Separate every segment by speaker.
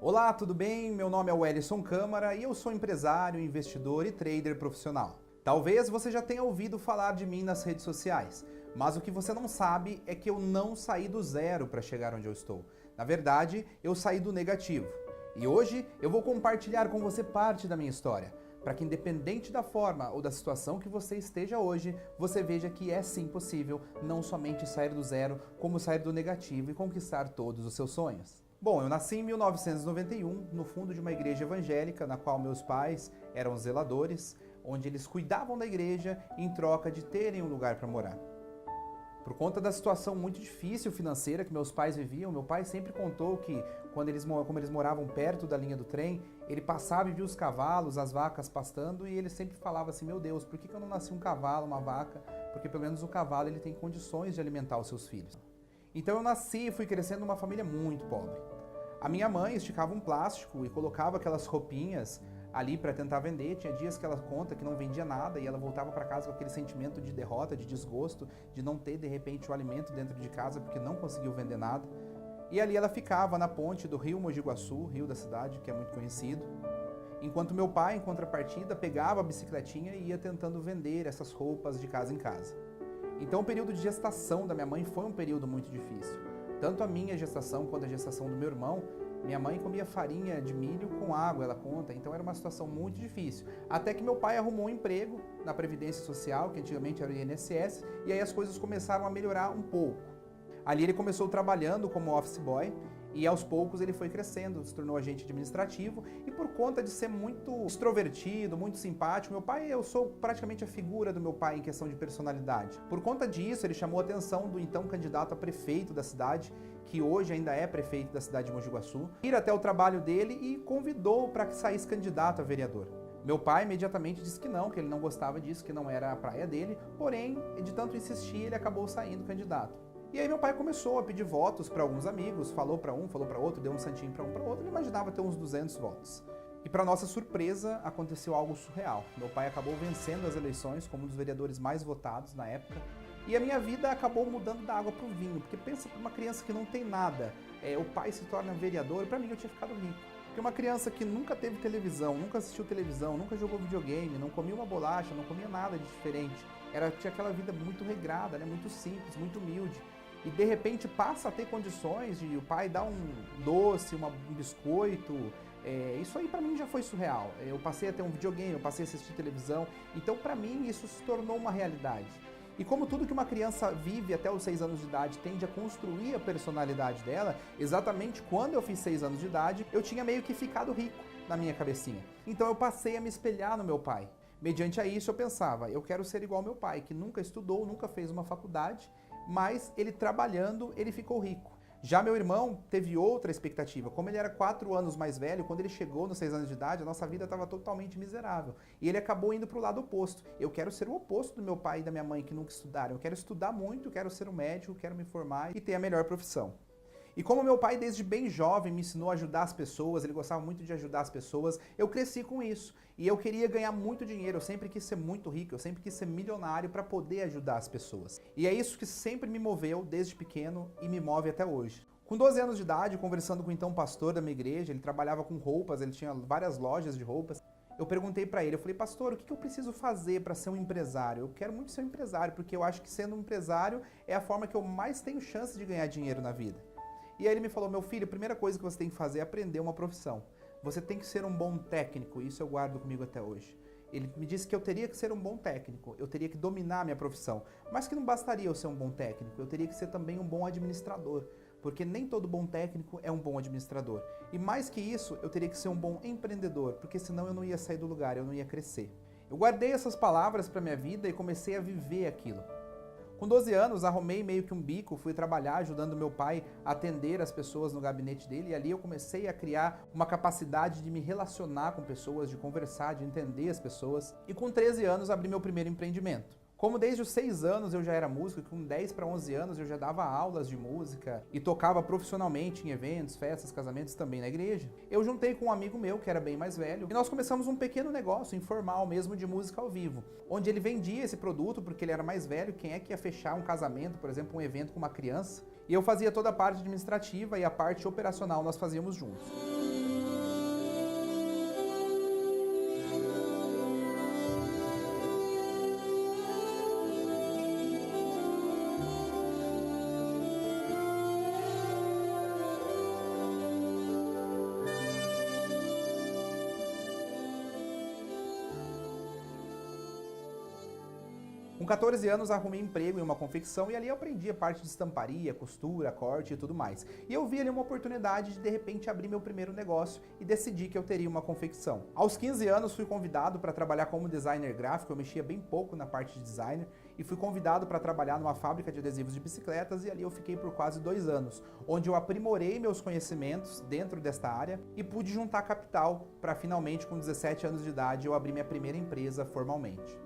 Speaker 1: Olá, tudo bem? Meu nome é Welison Câmara e eu sou empresário, investidor e trader profissional. Talvez você já tenha ouvido falar de mim nas redes sociais, mas o que você não sabe é que eu não saí do zero para chegar onde eu estou. Na verdade, eu saí do negativo. E hoje eu vou compartilhar com você parte da minha história, para que independente da forma ou da situação que você esteja hoje, você veja que é sim possível não somente sair do zero, como sair do negativo e conquistar todos os seus sonhos. Bom, eu nasci em 1991, no fundo de uma igreja evangélica, na qual meus pais eram zeladores, onde eles cuidavam da igreja em troca de terem um lugar para morar. Por conta da situação muito difícil financeira que meus pais viviam, meu pai sempre contou que como eles moravam perto da linha do trem, ele passava e via os cavalos, as vacas pastando, e ele sempre falava assim: meu Deus, por que eu não nasci um cavalo, uma vaca? Porque pelo menos o cavalo ele tem condições de alimentar os seus filhos. Então eu nasci e fui crescendo numa família muito pobre. A minha mãe esticava um plástico e colocava aquelas roupinhas ali para tentar vender. Tinha dias que ela conta que não vendia nada e ela voltava para casa com aquele sentimento de derrota, de desgosto, de não ter de repente o alimento dentro de casa porque não conseguiu vender nada. E ali ela ficava na ponte do rio Mogi Guaçu, rio da cidade, que é muito conhecido, enquanto meu pai, em contrapartida, pegava a bicicletinha e ia tentando vender essas roupas de casa em casa. Então o período de gestação da minha mãe foi um período muito difícil. Tanto a minha gestação quanto a gestação do meu irmão, minha mãe comia farinha de milho com água, ela conta, então era uma situação muito difícil. Até que meu pai arrumou um emprego na Previdência Social, que antigamente era o INSS, e aí as coisas começaram a melhorar um pouco. Ali ele começou trabalhando como office boy, e aos poucos ele foi crescendo, se tornou agente administrativo, e por conta de ser muito extrovertido, muito simpático, eu sou praticamente a figura do meu pai em questão de personalidade. Por conta disso, ele chamou a atenção do então candidato a prefeito da cidade, que hoje ainda é prefeito da cidade de Mogi Guaçu, ir até o trabalho dele e convidou para que saísse candidato a vereador. Meu pai imediatamente disse que ele não gostava disso, que não era a praia dele, porém, de tanto insistir, ele acabou saindo candidato. E aí meu pai começou a pedir votos para alguns amigos, falou para um, falou para outro, deu um santinho para um, para outro, ele imaginava ter uns 200 votos. E para nossa surpresa, aconteceu algo surreal. Meu pai acabou vencendo as eleições como um dos vereadores mais votados na época, e a minha vida acabou mudando da água para o vinho, porque pensa para uma criança que não tem nada, o pai se torna vereador, para mim eu tinha ficado rico. Porque uma criança que nunca teve televisão, nunca assistiu televisão, nunca jogou videogame, não comia uma bolacha, não comia nada de diferente, tinha aquela vida muito regrada, né, muito simples, muito humilde. E de repente passa a ter condições de o pai dar um doce, um biscoito. Isso aí pra mim já foi surreal. Eu passei a ter um videogame, eu passei a assistir televisão. Então pra mim isso se tornou uma realidade. E como tudo que uma criança vive até os 6 anos de idade tende a construir a personalidade dela, exatamente quando eu fiz 6 anos de idade, eu tinha meio que ficado rico na minha cabecinha. Então eu passei a me espelhar no meu pai. Mediante a isso eu pensava, eu quero ser igual ao meu pai, que nunca estudou, nunca fez uma faculdade, mas ele trabalhando, ele ficou rico. Já meu irmão teve outra expectativa. Como ele era 4 anos mais velho, quando ele chegou nos 6 anos de idade, a nossa vida estava totalmente miserável. E ele acabou indo para o lado oposto. Eu quero ser o oposto do meu pai e da minha mãe que nunca estudaram. Eu quero estudar muito, quero ser um médico, quero me formar e ter a melhor profissão. E como meu pai desde bem jovem me ensinou a ajudar as pessoas, ele gostava muito de ajudar as pessoas, eu cresci com isso. E eu queria ganhar muito dinheiro, eu sempre quis ser muito rico, eu sempre quis ser milionário para poder ajudar as pessoas. E é isso que sempre me moveu desde pequeno e me move até hoje. Com 12 anos de idade, conversando com o então pastor da minha igreja, ele trabalhava com roupas, ele tinha várias lojas de roupas. Eu perguntei para ele, eu falei: pastor, o que eu preciso fazer para ser um empresário? Eu quero muito ser um empresário, porque eu acho que sendo um empresário é a forma que eu mais tenho chance de ganhar dinheiro na vida. E aí ele me falou: meu filho, a primeira coisa que você tem que fazer é aprender uma profissão. Você tem que ser um bom técnico, isso eu guardo comigo até hoje. Ele me disse que eu teria que ser um bom técnico, eu teria que dominar a minha profissão, mas que não bastaria eu ser um bom técnico, eu teria que ser também um bom administrador, porque nem todo bom técnico é um bom administrador. E mais que isso, eu teria que ser um bom empreendedor, porque senão eu não ia sair do lugar, eu não ia crescer. Eu guardei essas palavras para minha vida e comecei a viver aquilo. Com 12 anos, arrumei meio que um bico, fui trabalhar ajudando meu pai a atender as pessoas no gabinete dele, e ali eu comecei a criar uma capacidade de me relacionar com pessoas, de conversar, de entender as pessoas. E com 13 anos abri meu primeiro empreendimento. Como desde os 6 anos eu já era músico, com 10 para 11 anos eu já dava aulas de música e tocava profissionalmente em eventos, festas, casamentos, também na igreja, eu juntei com um amigo meu que era bem mais velho e nós começamos um pequeno negócio informal mesmo de música ao vivo, onde ele vendia esse produto porque ele era mais velho. Quem é que ia fechar um casamento, por exemplo, um evento com uma criança? E eu fazia toda a parte administrativa e a parte operacional nós fazíamos juntos. Com 14 anos arrumei emprego em uma confecção e ali eu aprendi a parte de estamparia, costura, corte e tudo mais. E eu vi ali uma oportunidade de repente abrir meu primeiro negócio e decidi que eu teria uma confecção. Aos 15 anos fui convidado para trabalhar como designer gráfico, eu mexia bem pouco na parte de designer e fui convidado para trabalhar numa fábrica de adesivos de bicicletas e ali eu fiquei por quase 2 anos, onde eu aprimorei meus conhecimentos dentro desta área e pude juntar capital para finalmente com 17 anos de idade eu abrir minha primeira empresa formalmente.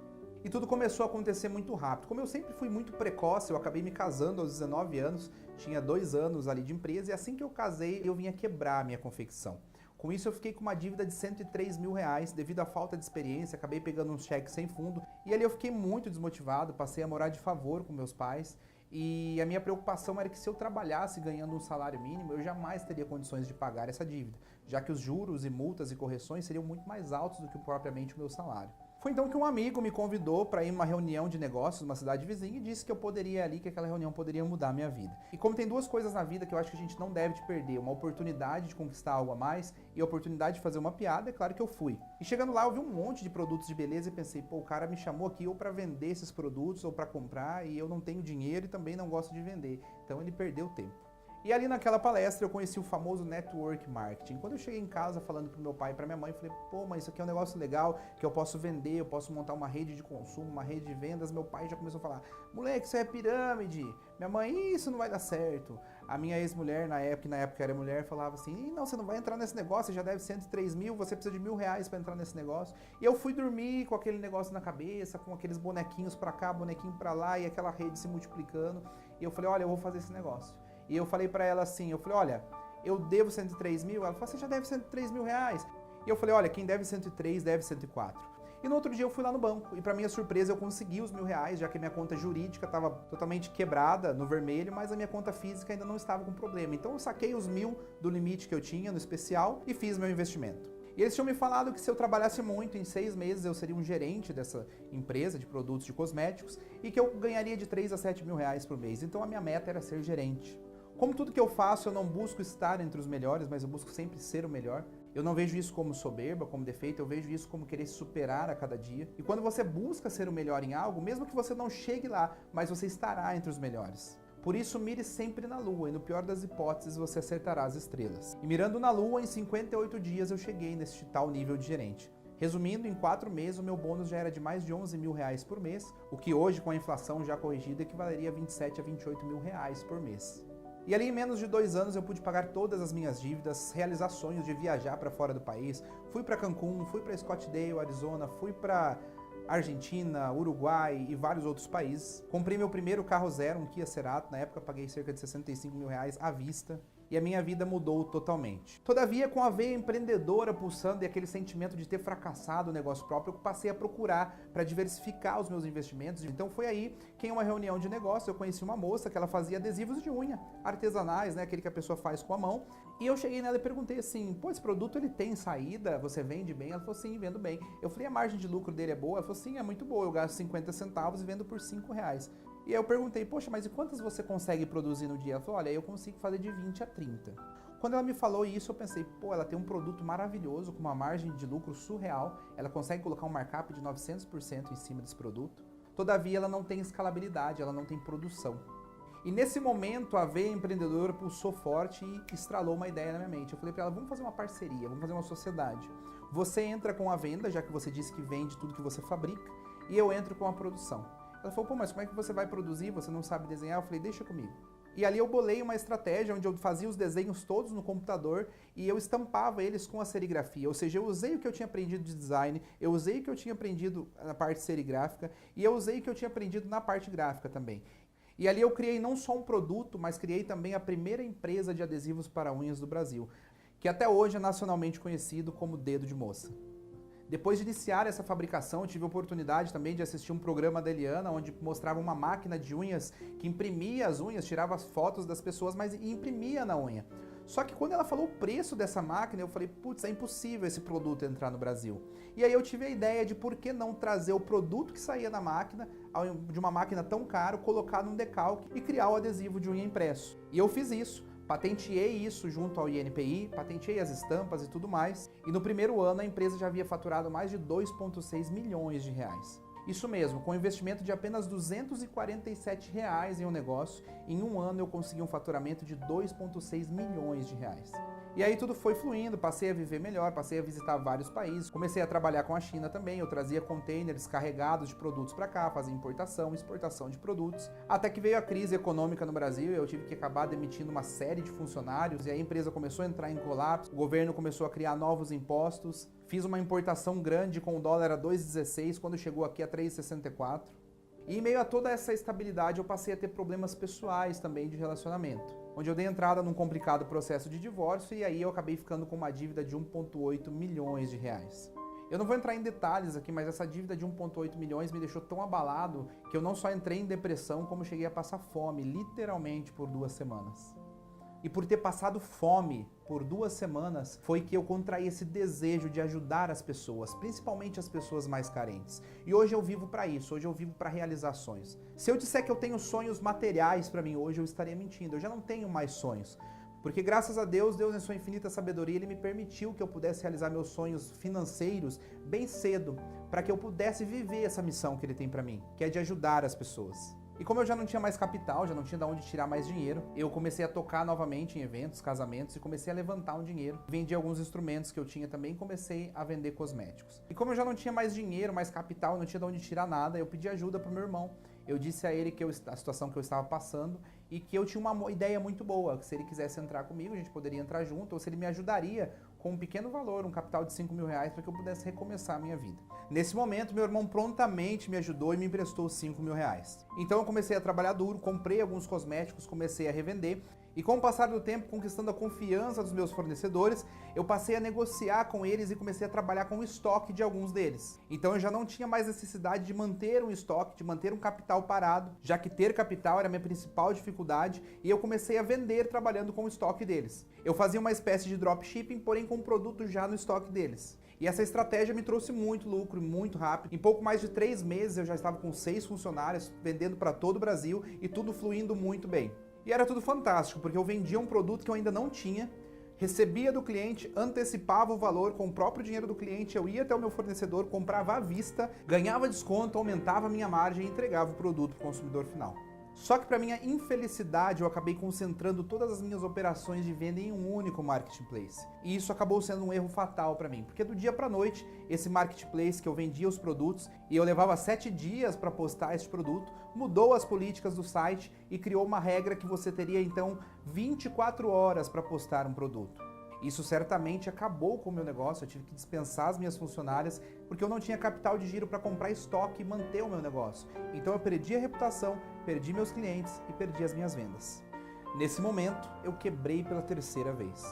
Speaker 1: E tudo começou a acontecer muito rápido. Como eu sempre fui muito precoce, eu acabei me casando aos 19 anos, tinha 2 anos ali de empresa, e assim que eu casei, eu vinha quebrar a minha confecção. Com isso eu fiquei com uma dívida de 103 mil reais, devido à falta de experiência, acabei pegando um cheque sem fundo, e ali eu fiquei muito desmotivado, passei a morar de favor com meus pais, e a minha preocupação era que se eu trabalhasse ganhando um salário mínimo, eu jamais teria condições de pagar essa dívida, já que os juros e multas e correções seriam muito mais altos do que propriamente o meu salário. Foi então que um amigo me convidou para ir numa reunião de negócios numa cidade vizinha e disse que eu poderia ali, que aquela reunião poderia mudar a minha vida. E como tem duas coisas na vida que eu acho que a gente não deve de perder, uma oportunidade de conquistar algo a mais e a oportunidade de fazer uma piada, é claro que eu fui. E chegando lá eu vi um monte de produtos de beleza e pensei, pô, o cara me chamou aqui ou para vender esses produtos ou para comprar e eu não tenho dinheiro e também não gosto de vender. Então ele perdeu tempo. E ali naquela palestra eu conheci o famoso Network Marketing. Quando eu cheguei em casa falando pro meu pai e pra minha mãe, eu falei, pô, mas isso aqui é um negócio legal, que eu posso vender, eu posso montar uma rede de consumo, uma rede de vendas. Meu pai já começou a falar, moleque, isso é pirâmide. Minha mãe, isso não vai dar certo. A minha ex-mulher, na época era mulher, falava assim, não, você não vai entrar nesse negócio, você já deve 103 mil, você precisa de R$ 1.000 para entrar nesse negócio. E eu fui dormir com aquele negócio na cabeça, com aqueles bonequinhos pra cá, bonequinho pra lá, e aquela rede se multiplicando. E eu falei, olha, eu vou fazer esse negócio. E eu falei pra ela assim, eu falei, olha, eu devo 103 mil? Ela falou, você já deve 103 mil reais. E eu falei, olha, quem deve 103, deve 104. E no outro dia eu fui lá no banco e pra minha surpresa eu consegui os R$ 1.000, já que a minha conta jurídica estava totalmente quebrada no vermelho, mas a minha conta física ainda não estava com problema. Então eu saquei os 1.000 do limite que eu tinha no especial e fiz meu investimento. E eles tinham me falado que se eu trabalhasse muito, em 6 meses eu seria um gerente dessa empresa de produtos de cosméticos e que eu ganharia de 3 a 7 mil reais por mês. Então a minha meta era ser gerente. Como tudo que eu faço, eu não busco estar entre os melhores, mas eu busco sempre ser o melhor. Eu não vejo isso como soberba, como defeito, eu vejo isso como querer se superar a cada dia. E quando você busca ser o melhor em algo, mesmo que você não chegue lá, mas você estará entre os melhores. Por isso, mire sempre na lua e no pior das hipóteses, você acertará as estrelas. E mirando na lua, em 58 dias eu cheguei neste tal nível de gerente. Resumindo, em 4 meses o meu bônus já era de mais de 11 mil reais por mês, o que hoje, com a inflação já corrigida, equivaleria a 27 a 28 mil reais por mês. E ali em menos de 2 anos eu pude pagar todas as minhas dívidas, realizar sonhos de viajar para fora do país. Fui para Cancún, fui para Scottsdale, Arizona, fui para Argentina, Uruguai e vários outros países. Comprei meu primeiro carro zero, um Kia Cerato, na época paguei cerca de 65 mil reais à vista. E a minha vida mudou totalmente. Todavia, com a veia empreendedora pulsando e aquele sentimento de ter fracassado o negócio próprio, eu passei a procurar para diversificar os meus investimentos. Então foi aí que em uma reunião de negócio eu conheci uma moça que ela fazia adesivos de unha, artesanais, né, aquele que a pessoa faz com a mão. E eu cheguei nela e perguntei assim, pô, esse produto ele tem saída? Você vende bem? Ela falou, sim, vendo bem. Eu falei, a margem de lucro dele é boa? Ela falou, sim, é muito boa, eu gasto 50 centavos e vendo por 5 reais. E aí eu perguntei, poxa, mas e quantas você consegue produzir no dia? Ela falou, olha, eu consigo fazer de 20 a 30. Quando ela me falou isso, eu pensei, pô, ela tem um produto maravilhoso, com uma margem de lucro surreal, ela consegue colocar um markup de 900% em cima desse produto. Todavia, ela não tem escalabilidade, ela não tem produção. E nesse momento, a veia empreendedora pulsou forte e estralou uma ideia na minha mente. Eu falei para ela, vamos fazer uma parceria, vamos fazer uma sociedade. Você entra com a venda, já que você disse que vende tudo que você fabrica, e eu entro com a produção. Ela falou, pô, mas como é que você vai produzir? Você não sabe desenhar? Eu falei, deixa comigo. E ali eu bolei uma estratégia onde eu fazia os desenhos todos no computador e eu estampava eles com a serigrafia. Ou seja, eu usei o que eu tinha aprendido de design, eu usei o que eu tinha aprendido na parte serigráfica e eu usei o que eu tinha aprendido na parte gráfica também. E ali eu criei não só um produto, mas criei também a primeira empresa de adesivos para unhas do Brasil, que até hoje é nacionalmente conhecido como Dedo de Moça. Depois de iniciar essa fabricação, eu tive a oportunidade também de assistir um programa da Eliana, onde mostrava uma máquina de unhas que imprimia as unhas, tirava as fotos das pessoas, mas imprimia na unha. Só que quando ela falou o preço dessa máquina, eu falei, putz, é impossível esse produto entrar no Brasil. E aí eu tive a ideia de por que não trazer o produto que saía da máquina, de uma máquina tão cara, colocar num decalque e criar o adesivo de unha impresso. E eu fiz isso. Patenteei isso junto ao INPI, patenteei as estampas e tudo mais. E no primeiro ano a empresa já havia faturado mais de 2,6 milhões de reais. Isso mesmo, com um investimento de apenas R$ 247 em um negócio, em um ano eu consegui um faturamento de 2,6 milhões de reais. E aí tudo foi fluindo, passei a viver melhor, passei a visitar vários países, comecei a trabalhar com a China também, eu trazia containers carregados de produtos para cá, fazia importação, exportação de produtos, até que veio a crise econômica no Brasil e eu tive que acabar demitindo uma série de funcionários e a empresa começou a entrar em colapso, o governo começou a criar novos impostos, fiz uma importação grande com o dólar a 2,16, quando chegou aqui a 3,64. E em meio a toda essa estabilidade eu passei a ter problemas pessoais também de relacionamento, onde eu dei entrada num complicado processo de divórcio e aí eu acabei ficando com uma dívida de 1,8 milhões de reais. Eu não vou entrar em detalhes aqui, mas essa dívida de 1,8 milhões me deixou tão abalado que eu não só entrei em depressão, como cheguei a passar fome, literalmente por 2 semanas. E por ter passado fome por 2 semanas, foi que eu contraí esse desejo de ajudar as pessoas, principalmente as pessoas mais carentes. E hoje eu vivo para isso, hoje eu vivo para realizar sonhos. Se eu disser que eu tenho sonhos materiais para mim hoje, eu estaria mentindo, eu já não tenho mais sonhos. Porque graças a Deus, Deus em sua infinita sabedoria, Ele me permitiu que eu pudesse realizar meus sonhos financeiros bem cedo, para que eu pudesse viver essa missão que Ele tem para mim, que é de ajudar as pessoas. E como eu já não tinha mais capital, já não tinha de onde tirar mais dinheiro, eu comecei a tocar novamente em eventos, casamentos e comecei a levantar um dinheiro. Vendi alguns instrumentos que eu tinha também e comecei a vender cosméticos. E como eu já não tinha mais dinheiro, mais capital, não tinha de onde tirar nada, eu pedi ajuda pro meu irmão. Eu disse a ele que a situação que eu estava passando e que eu tinha uma ideia muito boa, que se ele quisesse entrar comigo, a gente poderia entrar junto, ou se ele me ajudaria com um pequeno valor, um capital de 5 mil reais, para que eu pudesse recomeçar a minha vida. Nesse momento, meu irmão prontamente me ajudou e me emprestou 5 mil reais. Então eu comecei a trabalhar duro, comprei alguns cosméticos, comecei a revender, e com o passar do tempo, conquistando a confiança dos meus fornecedores, eu passei a negociar com eles e comecei a trabalhar com o estoque de alguns deles. Então eu já não tinha mais necessidade de manter um estoque, de manter um capital parado, já que ter capital era a minha principal dificuldade, e eu comecei a vender trabalhando com o estoque deles. Eu fazia uma espécie de dropshipping, porém com o produto já no estoque deles. E essa estratégia me trouxe muito lucro, muito rápido. Em pouco mais de 3 meses eu já estava com 6 funcionários, vendendo para todo o Brasil e tudo fluindo muito bem. E era tudo fantástico, porque eu vendia um produto que eu ainda não tinha, recebia do cliente, antecipava o valor com o próprio dinheiro do cliente, eu ia até o meu fornecedor, comprava à vista, ganhava desconto, aumentava a minha margem e entregava o produto para o consumidor final. Só que para minha infelicidade, eu acabei concentrando todas as minhas operações de venda em um único marketplace. E isso acabou sendo um erro fatal para mim, porque do dia para noite, esse marketplace que eu vendia os produtos e eu levava 7 dias para postar esse produto, mudou as políticas do site e criou uma regra que você teria então 24 horas para postar um produto. Isso certamente acabou com o meu negócio, eu tive que dispensar as minhas funcionárias porque eu não tinha capital de giro para comprar estoque e manter o meu negócio. Então eu perdi a reputação, perdi meus clientes e perdi as minhas vendas. Nesse momento, eu quebrei pela 3ª vez.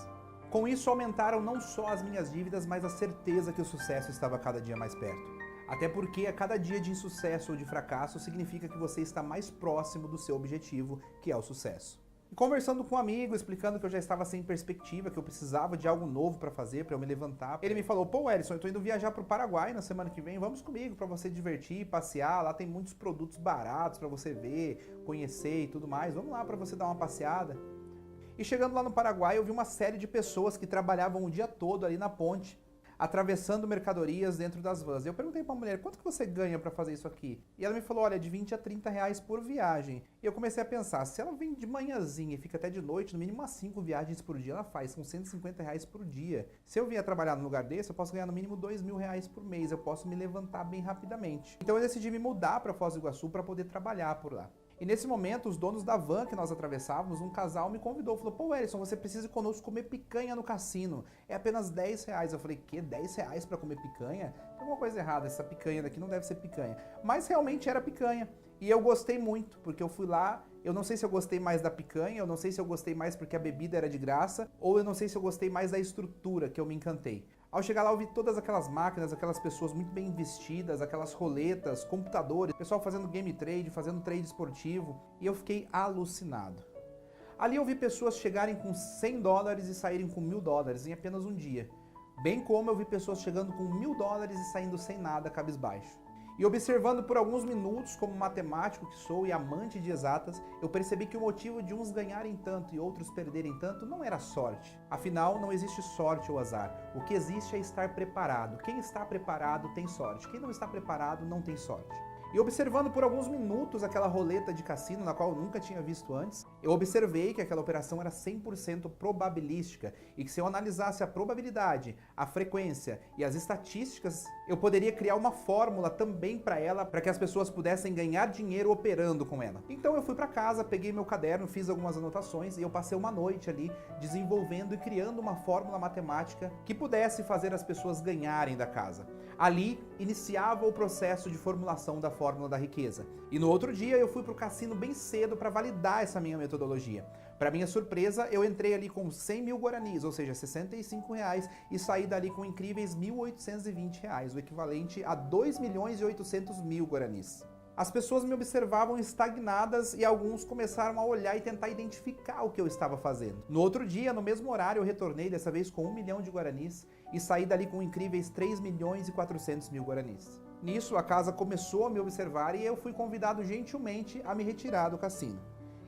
Speaker 1: Com isso, aumentaram não só as minhas dívidas, mas a certeza que o sucesso estava cada dia mais perto. Até porque a cada dia de insucesso ou de fracasso significa que você está mais próximo do seu objetivo, que é o sucesso. E conversando com um amigo, explicando que eu já estava sem perspectiva, que eu precisava de algo novo para fazer, para eu me levantar, ele me falou: pô, Ellison, eu tô indo viajar pro Paraguai na semana que vem, vamos comigo para você divertir, passear, lá tem muitos produtos baratos para você ver, conhecer e tudo mais, vamos lá para você dar uma passeada. E chegando lá no Paraguai, eu vi uma série de pessoas que trabalhavam o dia todo ali na ponte, atravessando mercadorias dentro das vans. Eu perguntei para a mulher: quanto que você ganha para fazer isso aqui? E ela me falou: olha, de 20 a 30 reais por viagem. E eu comecei a pensar, se ela vem de manhãzinha e fica até de noite, no mínimo umas 5 viagens por dia ela faz, são 150 reais por dia. Se eu vier trabalhar num lugar desse, eu posso ganhar no mínimo 2 mil reais por mês, eu posso me levantar bem rapidamente. Então eu decidi me mudar para Foz do Iguaçu para poder trabalhar por lá. E nesse momento, os donos da van que nós atravessávamos, um casal me convidou, falou: pô, Ellison, você precisa ir conosco comer picanha no cassino, é apenas 10 reais. Eu falei: que 10 reais para comer picanha? Tem alguma coisa errada, essa picanha daqui não deve ser picanha. Mas realmente era picanha, e eu gostei muito, porque eu fui lá, eu não sei se eu gostei mais da picanha, eu não sei se eu gostei mais porque a bebida era de graça, ou eu não sei se eu gostei mais da estrutura, que eu me encantei. Ao chegar lá, eu vi todas aquelas máquinas, aquelas pessoas muito bem vestidas, aquelas roletas, computadores, pessoal fazendo game trade, fazendo trade esportivo, e eu fiquei alucinado. Ali eu vi pessoas chegarem com 100 dólares e saírem com 1.000 dólares em apenas um dia. Bem como eu vi pessoas chegando com 1.000 dólares e saindo sem nada, cabisbaixo. E observando por alguns minutos, como matemático que sou e amante de exatas, eu percebi que o motivo de uns ganharem tanto e outros perderem tanto não era sorte. Afinal, não existe sorte ou azar. O que existe é estar preparado. Quem está preparado tem sorte. Quem não está preparado não tem sorte. E observando por alguns minutos aquela roleta de cassino, na qual eu nunca tinha visto antes, eu observei que aquela operação era 100% probabilística e que se eu analisasse a probabilidade, a frequência e as estatísticas, eu poderia criar uma fórmula também para ela, para que as pessoas pudessem ganhar dinheiro operando com ela. Então eu fui para casa, peguei meu caderno, fiz algumas anotações e eu passei uma noite ali desenvolvendo e criando uma fórmula matemática que pudesse fazer as pessoas ganharem da casa. Ali iniciava o processo de formulação da fórmula da riqueza. E no outro dia eu fui para o cassino bem cedo para validar essa minha metodologia. Para minha surpresa, eu entrei ali com 100 mil guaranis, ou seja, R$65, e saí dali com incríveis R$1.820, o equivalente a 2.800.000 guaranis. As pessoas me observavam estagnadas e alguns começaram a olhar e tentar identificar o que eu estava fazendo. No outro dia, no mesmo horário, eu retornei, dessa vez com 1 milhão de guaranis, e saí dali com incríveis 3.400.000 guaranis. Nisso, a casa começou a me observar e eu fui convidado gentilmente a me retirar do cassino.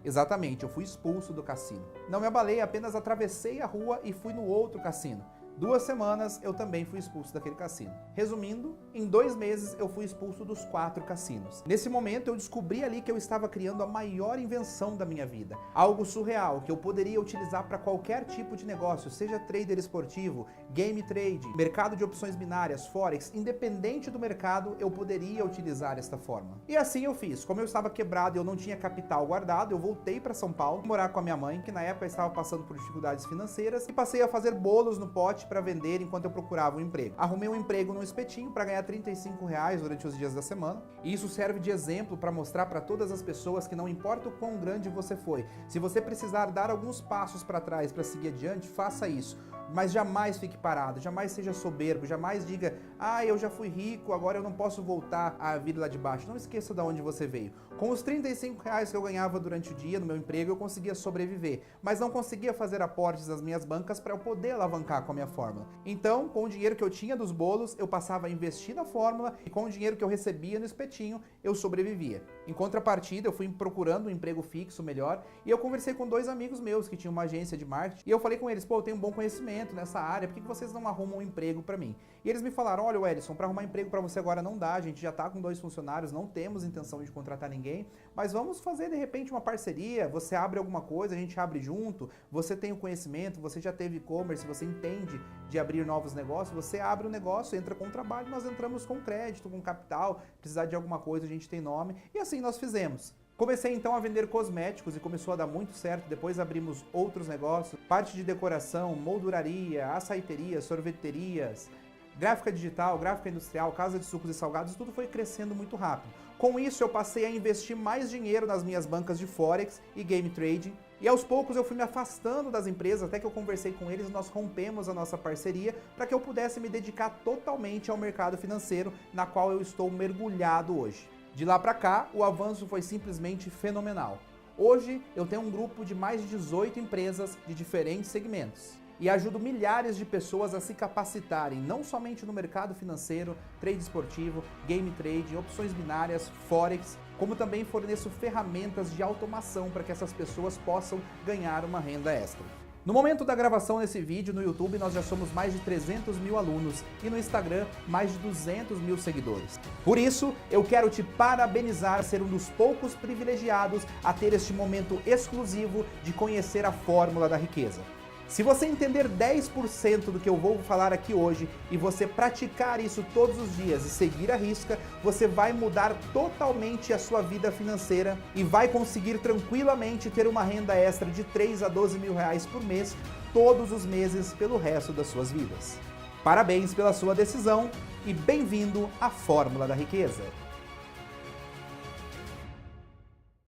Speaker 1: Exatamente, eu fui expulso do cassino. Não me abalei, apenas atravessei a rua e fui no outro cassino. 2 semanas eu também fui expulso daquele cassino. Resumindo, em 2 meses eu fui expulso dos 4 cassinos. Nesse momento eu descobri ali que eu estava criando a maior invenção da minha vida. Algo surreal que eu poderia utilizar para qualquer tipo de negócio, seja trader esportivo, game trade, mercado de opções binárias, forex, independente do mercado, eu poderia utilizar esta forma. E assim eu fiz. Como eu estava quebrado e eu não tinha capital guardado, eu voltei para São Paulo, morar com a minha mãe, que na época estava passando por dificuldades financeiras, e passei a fazer bolos no pote para vender enquanto eu procurava um emprego. Arrumei um emprego no espetinho para ganhar R$35 durante os dias da semana, e isso serve de exemplo para mostrar para todas as pessoas que não importa o quão grande você foi, se você precisar dar alguns passos para trás para seguir adiante, faça isso. Mas jamais fique parado, jamais seja soberbo, jamais diga, eu já fui rico, agora eu não posso voltar a vir lá de baixo. Não esqueça de onde você veio. Com os R$35 que eu ganhava durante o dia no meu emprego, eu conseguia sobreviver, mas não conseguia fazer aportes nas minhas bancas para eu poder alavancar com a minha fórmula. Então, com o dinheiro que eu tinha dos bolos, eu passava a investir na fórmula e com o dinheiro que eu recebia no espetinho, eu sobrevivia. Em contrapartida, eu fui procurando um emprego fixo melhor e eu conversei com 2 amigos meus que tinham uma agência de marketing e eu falei com eles, eu tenho um bom conhecimento nessa área, por que vocês não arrumam um emprego para mim? E eles me falaram, olha, Wellison, para arrumar emprego para você agora não dá, a gente já tá com 2 funcionários, não temos intenção de contratar ninguém, mas vamos fazer de repente uma parceria, você abre alguma coisa, a gente abre junto, você tem o conhecimento, você já teve e-commerce, você entende de abrir novos negócios, você abre o negócio, entra com trabalho, nós entramos com crédito, com capital, precisar de alguma coisa, a gente tem nome, e assim nós fizemos. Comecei então a vender cosméticos e começou a dar muito certo, depois abrimos outros negócios, parte de decoração, molduraria, açaiteria, sorveterias, gráfica digital, gráfica industrial, casa de sucos e salgados, tudo foi crescendo muito rápido. Com isso eu passei a investir mais dinheiro nas minhas bancas de Forex e Game Trading, e aos poucos eu fui me afastando das empresas, até que eu conversei com eles e nós rompemos a nossa parceria para que eu pudesse me dedicar totalmente ao mercado financeiro, na qual eu estou mergulhado hoje. De lá para cá, o avanço foi simplesmente fenomenal. Hoje, eu tenho um grupo de mais de 18 empresas de diferentes segmentos e ajudo milhares de pessoas a se capacitarem, não somente no mercado financeiro, trade esportivo, game trade, opções binárias, forex, como também forneço ferramentas de automação para que essas pessoas possam ganhar uma renda extra. No momento da gravação desse vídeo, no YouTube nós já somos mais de 300 mil alunos e no Instagram mais de 200 mil seguidores. Por isso, eu quero te parabenizar, ser um dos poucos privilegiados a ter este momento exclusivo de conhecer a fórmula da riqueza. Se você entender 10% do que eu vou falar aqui hoje e você praticar isso todos os dias e seguir à risca, você vai mudar totalmente a sua vida financeira e vai conseguir tranquilamente ter uma renda extra de 3 a 12 mil reais por mês, todos os meses pelo resto das suas vidas. Parabéns pela sua decisão e bem-vindo à Fórmula da Riqueza!